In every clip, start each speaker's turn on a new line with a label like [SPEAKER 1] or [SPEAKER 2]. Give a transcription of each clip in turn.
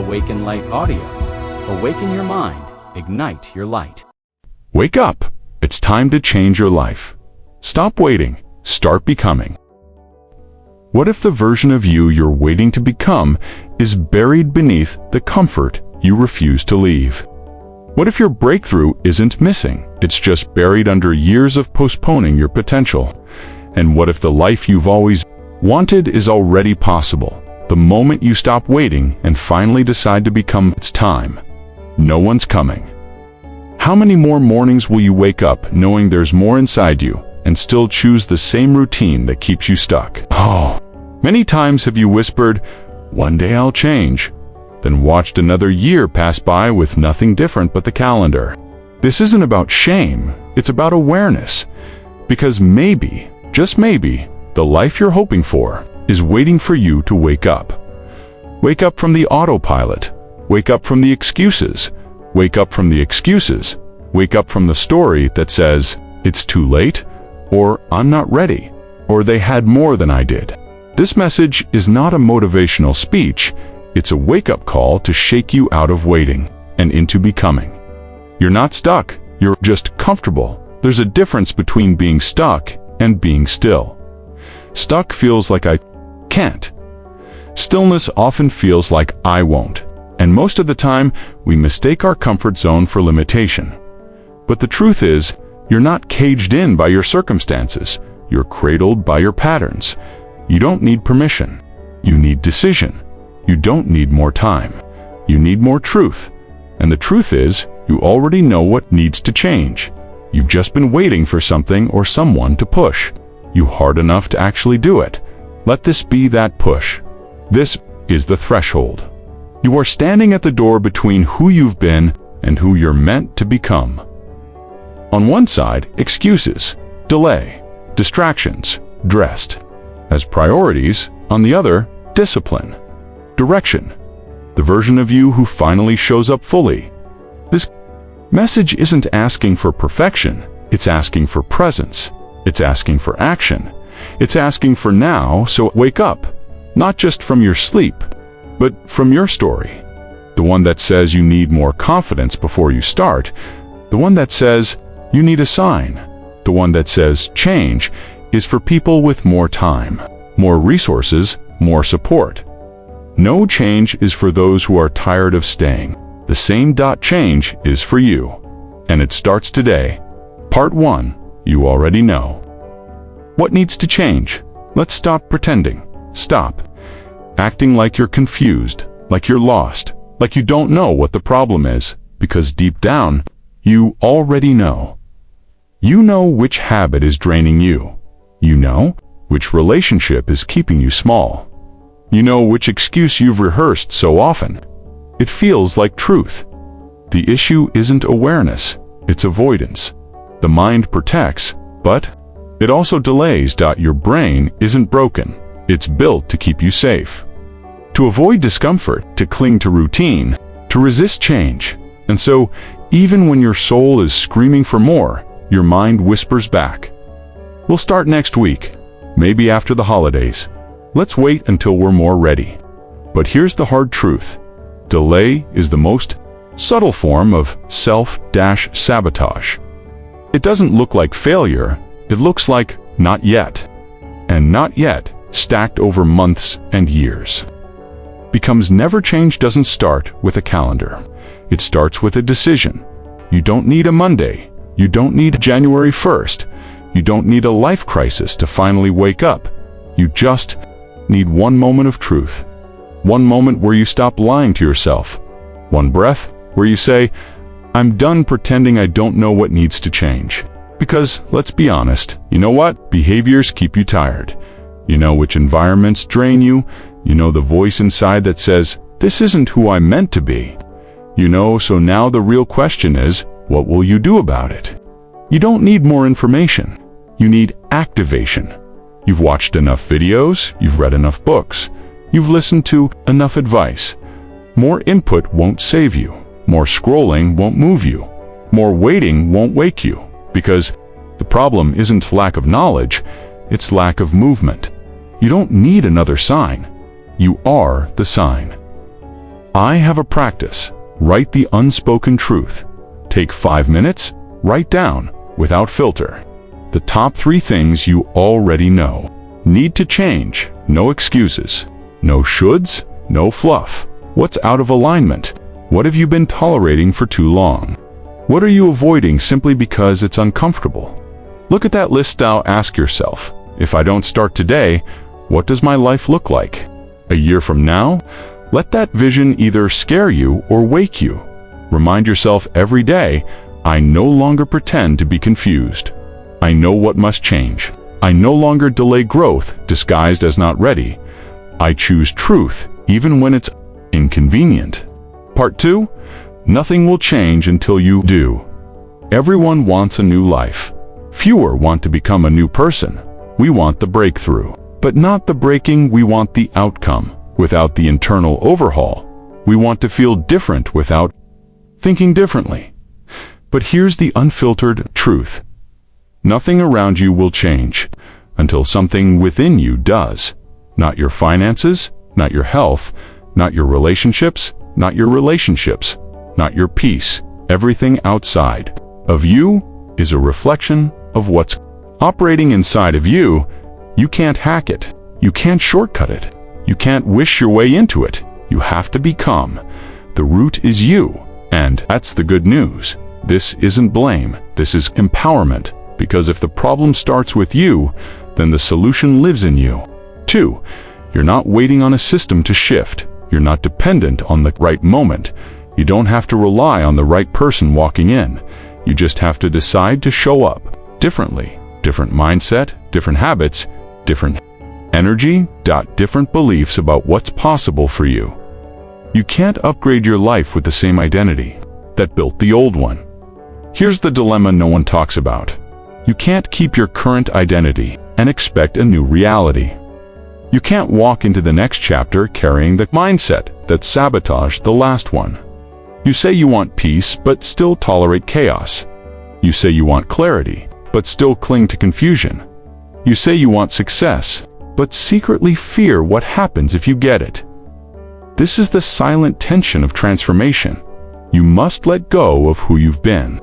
[SPEAKER 1] Awaken Light Audio. Awaken your mind. Ignite your light.
[SPEAKER 2] Wake up! It's time to change your life. Stop waiting. Start becoming. What if the version of you you're waiting to become is buried beneath the comfort you refuse to leave? What if your breakthrough isn't missing? It's just buried under years of postponing your potential. And what if the life you've always wanted is already possible? The moment you stop waiting and finally decide to become, it's time. No one's coming. How many more mornings will you wake up knowing there's more inside you and still choose the same routine that keeps you stuck? Oh, many times have you whispered, "One day I'll change," then watched another year pass by with nothing different but the calendar. This isn't about shame, it's about awareness. Because maybe, just maybe, the life you're hoping for is waiting for you to wake up. Wake up from the autopilot. Wake up from the excuses. Wake up from the excuses. Wake up from the story that says, "It's too late," or "I'm not ready," or "They had more than I did." This message is not a motivational speech. It's a wake-up call to shake you out of waiting and into becoming. You're not stuck. You're just comfortable. There's a difference between being stuck and being still. Stuck feels like I can't. Stillness often feels like I won't. And most of the time, we mistake our comfort zone for limitation. But the truth is, you're not caged in by your circumstances. You're cradled by your patterns. You don't need permission. You need decision. You don't need more time. You need more truth. And the truth is, you already know what needs to change. You've just been waiting for something or someone to push you hard enough to actually do it. Let this be that push. This is the threshold. You are standing at the door between who you've been and who you're meant to become. On one side, excuses, delay, distractions, dressed as priorities. On the other, discipline, direction, the version of you who finally shows up fully. This message isn't asking for perfection, it's asking for presence. It's asking for action. It's asking for now, so wake up, not just from your sleep, but from your story. The one that says you need more confidence before you start. The one that says you need a sign. The one that says change is for people with more time, more resources, more support. No change is for those who are tired of staying. The same change is for you. And it starts today. Part 1, you already know. What needs to change? Let's stop pretending. Stop acting like you're confused, like you're lost, like you don't know what the problem is, because deep down, you already know. You know which habit is draining you. You know which relationship is keeping you small. You know which excuse you've rehearsed so often. It feels like truth. The issue isn't awareness, it's avoidance. The mind protects, but it also delays. Your brain isn't broken. It's built to keep you safe. To avoid discomfort, to cling to routine, to resist change. And so, even when your soul is screaming for more, your mind whispers back. We'll start next week, maybe after the holidays. Let's wait until we're more ready. But here's the hard truth. Delay is the most subtle form of self-sabotage. It doesn't look like failure. It looks like not yet. And not yet, stacked over months and years. Becomes never change doesn't start with a calendar. It starts with a decision. You don't need a Monday. You don't need January 1st. You don't need a life crisis to finally wake up. You just need one moment of truth. One moment where you stop lying to yourself. One breath where you say, "I'm done pretending I don't know what needs to change." Because, let's be honest, you know what? Behaviors keep you tired. You know which environments drain you. You know the voice inside that says, "This isn't who I'm meant to be." You know, so now the real question is, what will you do about it? You don't need more information. You need activation. You've watched enough videos, you've read enough books, you've listened to enough advice. More input won't save you. More scrolling won't move you. More waiting won't wake you. Because the problem isn't lack of knowledge, it's lack of movement. You don't need another sign. You are the sign. I have a practice. Write the unspoken truth. Take 5 minutes, write down, without filter, the top 3 things you already know. Need to change, no excuses. No shoulds, no fluff. What's out of alignment? What have you been tolerating for too long? What are you avoiding simply because it's uncomfortable? Look at that list now. Ask yourself, if I don't start today, what does my life look like? A year from now? Let that vision either scare you or wake you. Remind yourself every day, I no longer pretend to be confused. I know what must change. I no longer delay growth disguised as not ready. I choose truth even when it's inconvenient. Part 2. Nothing will change until you do. Everyone wants a new life. Fewer want to become a new person. We want the breakthrough, but not the breaking. We want the outcome without the internal overhaul. We want to feel different without thinking differently. But here's the unfiltered truth. Nothing around you will change until something within you does. Not your finances, not your health, not your relationships, not your peace. Everything outside of you is a reflection of what's operating inside of you. You can't hack it. You can't shortcut it. You can't wish your way into it. You have to become. The root is you. And that's the good news. This isn't blame. This is empowerment. Because if the problem starts with you, then the solution lives in you. 2. You're not waiting on a system to shift. You're not dependent on the right moment. You don't have to rely on the right person walking in. You just have to decide to show up differently. Different mindset, different habits, different energy, different beliefs about what's possible for you. You can't upgrade your life with the same identity that built the old one. Here's the dilemma no one talks about. You can't keep your current identity and expect a new reality. You can't walk into the next chapter carrying the mindset that sabotaged the last one. You say you want peace, but still tolerate chaos. You say you want clarity, but still cling to confusion. You say you want success, but secretly fear what happens if you get it. This is the silent tension of transformation. You must let go of who you've been,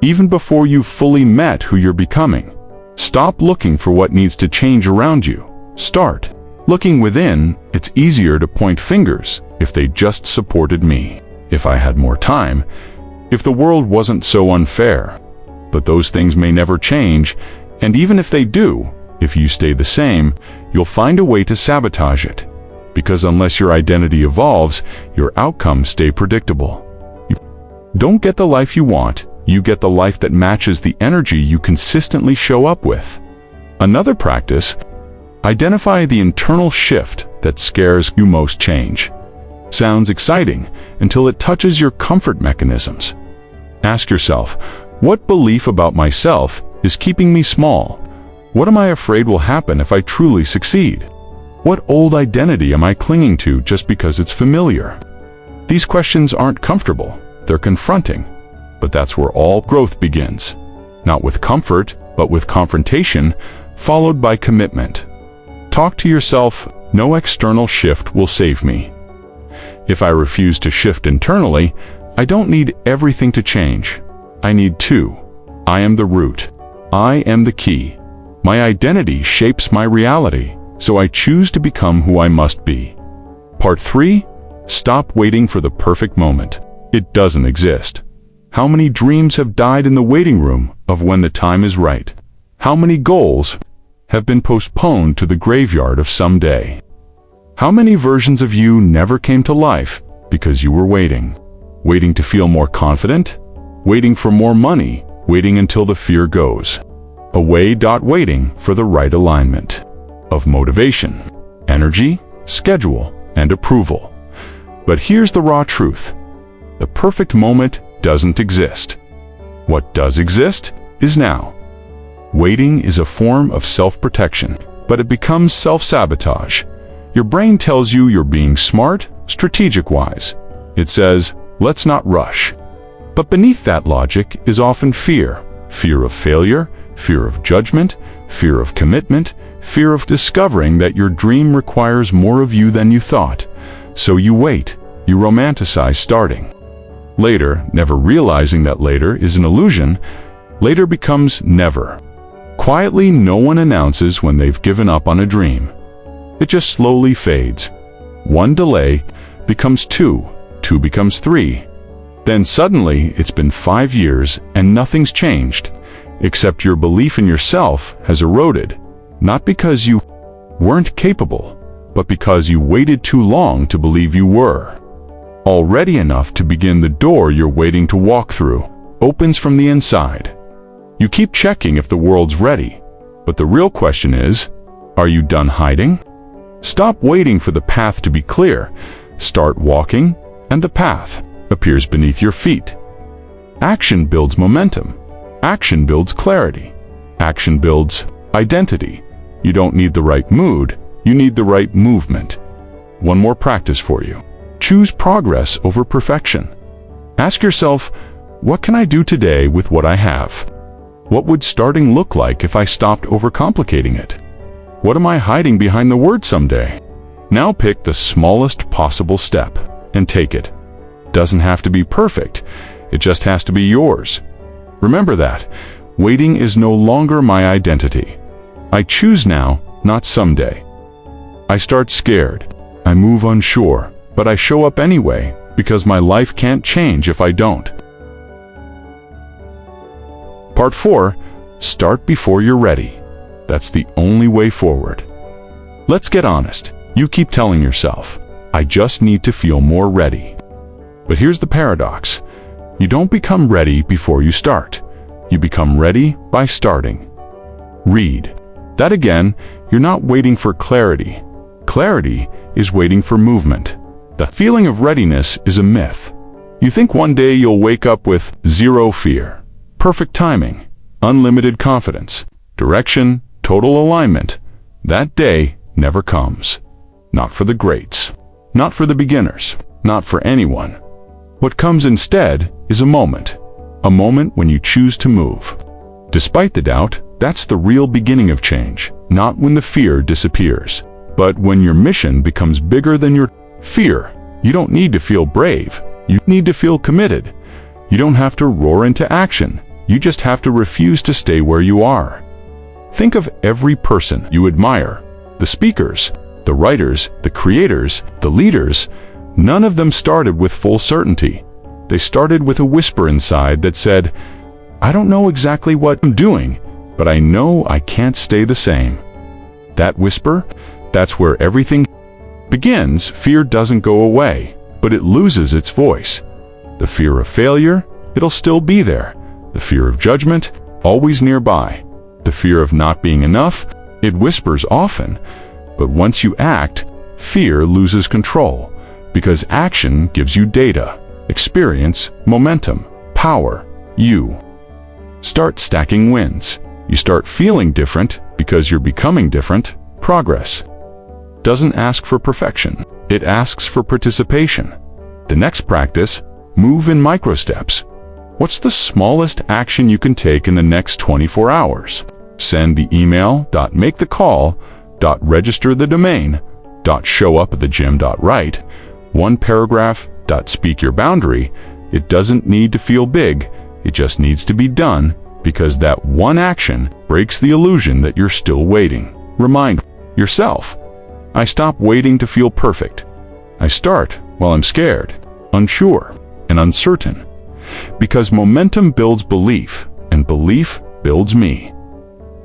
[SPEAKER 2] even before you've fully met who you're becoming. Stop looking for what needs to change around you. Start looking within. It's easier to point fingers if they just supported me, if I had more time, if the world wasn't so unfair. But those things may never change, and even if they do, if you stay the same, you'll find a way to sabotage it. Because unless your identity evolves, your outcomes stay predictable. You don't get the life you want, you get the life that matches the energy you consistently show up with. Another practice: identify the internal shift that scares you most. Change sounds exciting until it touches your comfort mechanisms. Ask yourself, what belief about myself is keeping me small? What am I afraid will happen if I truly succeed? What old identity am I clinging to just because it's familiar? These questions aren't comfortable, they're confronting. But that's where all growth begins. Not with comfort, but with confrontation, followed by commitment. Talk to yourself, no external shift will save me. If I refuse to shift internally, I don't need everything to change. I need to. I am the root. I am the key. My identity shapes my reality, so I choose to become who I must be. Part 3. Stop waiting for the perfect moment. It doesn't exist. How many dreams have died in the waiting room of when the time is right? How many goals have been postponed to the graveyard of someday? How many versions of you never came to life because you were waiting? Waiting to feel more confident? Waiting for more money? Waiting until the fear goes away. Waiting for the right alignment of motivation, energy, schedule, and approval. But here's the raw truth. The perfect moment doesn't exist. What does exist is now. Waiting is a form of self-protection, but it becomes self-sabotage. Your brain tells you you're being smart, strategic-wise. It says, let's not rush. But beneath that logic is often fear. Fear of failure, fear of judgment, fear of commitment, fear of discovering that your dream requires more of you than you thought. So you wait. You romanticize starting. Later, never realizing that later is an illusion, later becomes never. Quietly, no one announces when they've given up on a dream. It just slowly fades. One delay becomes two, two becomes three. Then suddenly, it's been 5 years and nothing's changed, except your belief in yourself has eroded, not because you weren't capable, but because you waited too long to believe you were. Already enough to begin the door you're waiting to walk through, opens from the inside. You keep checking if the world's ready, but the real question is, are you done hiding? Stop waiting for the path to be clear. Start walking, and the path appears beneath your feet. Action builds momentum. Action builds clarity. Action builds identity. You don't need the right mood, you need the right movement. One more practice for you. Choose progress over perfection. Ask yourself, what can I do today with what I have? What would starting look like if I stopped overcomplicating it? What am I hiding behind the word someday? Now pick the smallest possible step and take it. Doesn't have to be perfect, it just has to be yours. Remember that. Waiting is no longer my identity. I choose now, not someday. I start scared. I move unsure, but I show up anyway because my life can't change if I don't. Part 4. Start before you're ready. That's the only way forward. Let's get honest. You keep telling yourself, I just need to feel more ready. But here's the paradox. You don't become ready before you start. You become ready by starting. Read. That again, you're not waiting for clarity. Clarity is waiting for movement. The feeling of readiness is a myth. You think one day you'll wake up with zero fear, perfect timing, unlimited confidence, direction, total alignment. That day never comes. Not for the greats, not for the beginners, not for anyone. What comes instead is a moment when you choose to move. Despite the doubt, that's the real beginning of change, not when the fear disappears, but when your mission becomes bigger than your fear. You don't need to feel brave, you need to feel committed. You don't have to roar into action, you just have to refuse to stay where you are. Think of every person you admire, the speakers, the writers, the creators, the leaders. None of them started with full certainty. They started with a whisper inside that said, I don't know exactly what I'm doing, but I know I can't stay the same. That whisper, that's where everything begins. Fear doesn't go away, but it loses its voice. The fear of failure, it'll still be there. The fear of judgment, always nearby. The fear of not being enough, it whispers often. But once you act, fear loses control, because action gives you data, experience, momentum, power, you. Start stacking wins. You start feeling different because you're becoming different. Progress doesn't ask for perfection. It asks for participation. The next practice, move in micro steps. What's the smallest action you can take in the next 24 hours? Send the email, make the call, register the domain, show up at the gym, write, one paragraph, speak your boundary. It doesn't need to feel big. It just needs to be done, because that one action breaks the illusion that you're still waiting. Remind yourself, I stop waiting to feel perfect. I start while I'm scared, unsure, and uncertain. Because momentum builds belief, and belief builds me.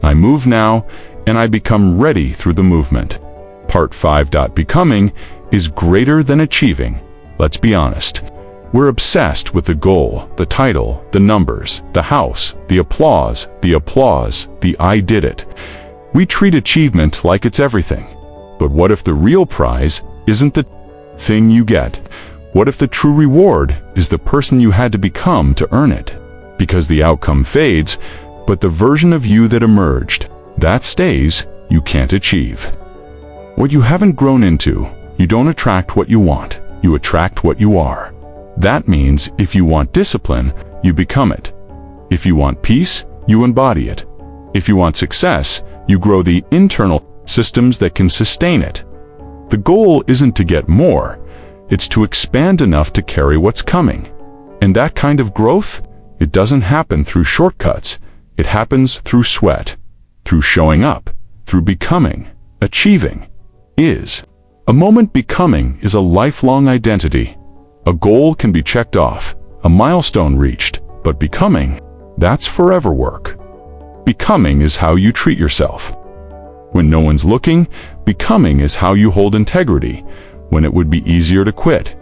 [SPEAKER 2] I move now, and I become ready through the movement. Part 5. Becoming is greater than achieving. Let's be honest. We're obsessed with the goal, the title, the numbers, the house, the applause, the I did it. We treat achievement like it's everything. But what if the real prize isn't the thing you get? What if the true reward is the person you had to become to earn it? Because the outcome fades, but the version of you that emerged, that stays. You can't achieve what you haven't grown into. You don't attract what you want, you attract what you are. That means if you want discipline, you become it. If you want peace, you embody it. If you want success, you grow the internal systems that can sustain it. The goal isn't to get more, It's to expand enough to carry what's coming. And that kind of growth, it doesn't happen through shortcuts. It happens through sweat, through showing up, through becoming, achieving, is. A moment becoming is a lifelong identity. A goal can be checked off, a milestone reached, but becoming, that's forever work. Becoming is how you treat yourself. When no one's looking, becoming is how you hold integrity when it would be easier to quit.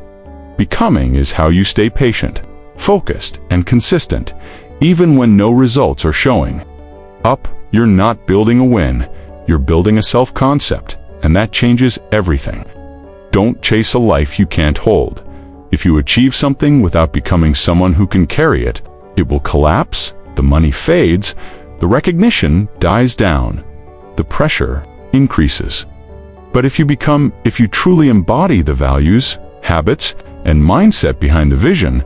[SPEAKER 2] Becoming is how you stay patient, focused, and consistent, even when no results are showing. Up, you're not building a win, you're building a self-concept, and that changes everything. Don't chase a life you can't hold. If you achieve something without becoming someone who can carry it, it will collapse, the money fades, the recognition dies down, the pressure increases. But if you truly embody the values, habits, and mindset behind the vision,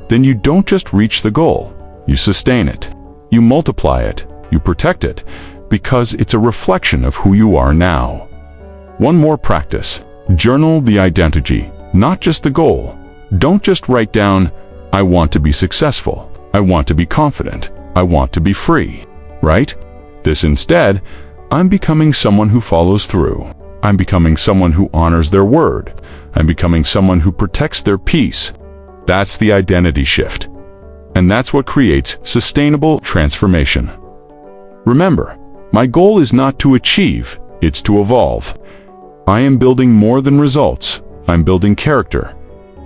[SPEAKER 2] then you don't just reach the goal, you sustain it, you multiply it, you protect it, because it's a reflection of who you are now. One more practice. Journal the identity, not just the goal. Don't just write down, I want to be successful, I want to be confident, I want to be free. Right? This instead, I'm becoming someone who follows through. I'm becoming someone who honors their word. I'm becoming someone who protects their peace. That's the identity shift. And that's what creates sustainable transformation. Remember, my goal is not to achieve, it's to evolve. I am building more than results. I'm building character.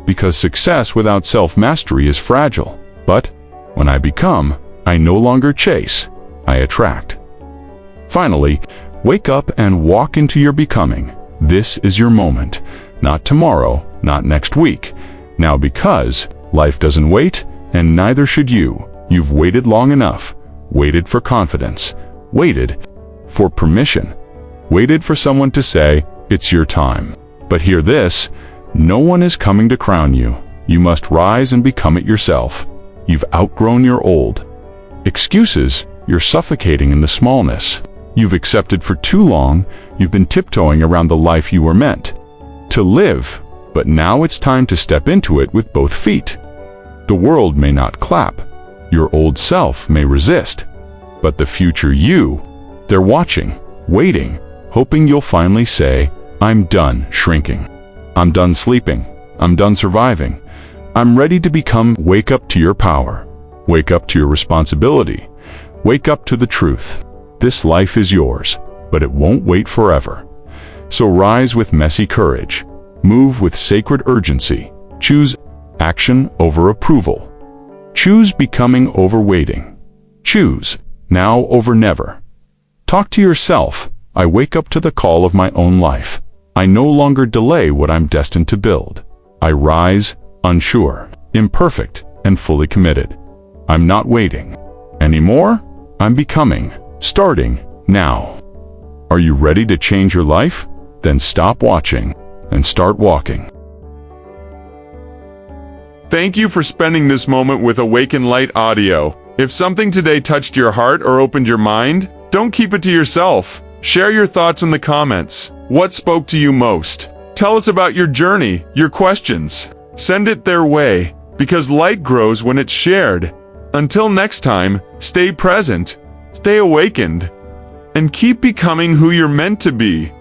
[SPEAKER 2] Because success without self-mastery is fragile. But when I become, I no longer chase, I attract. Finally, wake up and walk into your becoming. This is your moment. Not tomorrow, not next week. Now, because life doesn't wait, and neither should you. You've waited long enough. Waited for confidence. Waited for permission. Waited for someone to say, it's your time. But hear this, no one is coming to crown you. You must rise and become it yourself. You've outgrown your old excuses. You're suffocating in the smallness you've accepted for too long. You've been tiptoeing around the life you were meant to live, but now it's time to step into it with both feet. The world may not clap, your old self may resist, but the future you, they're watching, waiting, hoping you'll finally say, I'm done shrinking. I'm done sleeping. I'm done surviving. I'm ready to become. Wake up to your power. Wake up to your responsibility. Wake up to the truth. This life is yours, but it won't wait forever. So rise with messy courage. Move with sacred urgency. Choose action over approval. Choose becoming over waiting. Choose now over never. Talk to yourself. I wake up to the call of my own life. I no longer delay what I'm destined to build. I rise, unsure, imperfect, and fully committed. I'm not waiting anymore. I'm becoming, starting now. Are you ready to change your life? Then stop watching and start walking.
[SPEAKER 3] Thank you for spending this moment with Awaken Light Audio. If something today touched your heart or opened your mind, don't keep it to yourself. Share your thoughts in the comments. What spoke to you most? Tell us about your journey, your questions. Send it their way, because light grows when it's shared. Until next time, stay present, stay awakened, and keep becoming who you're meant to be.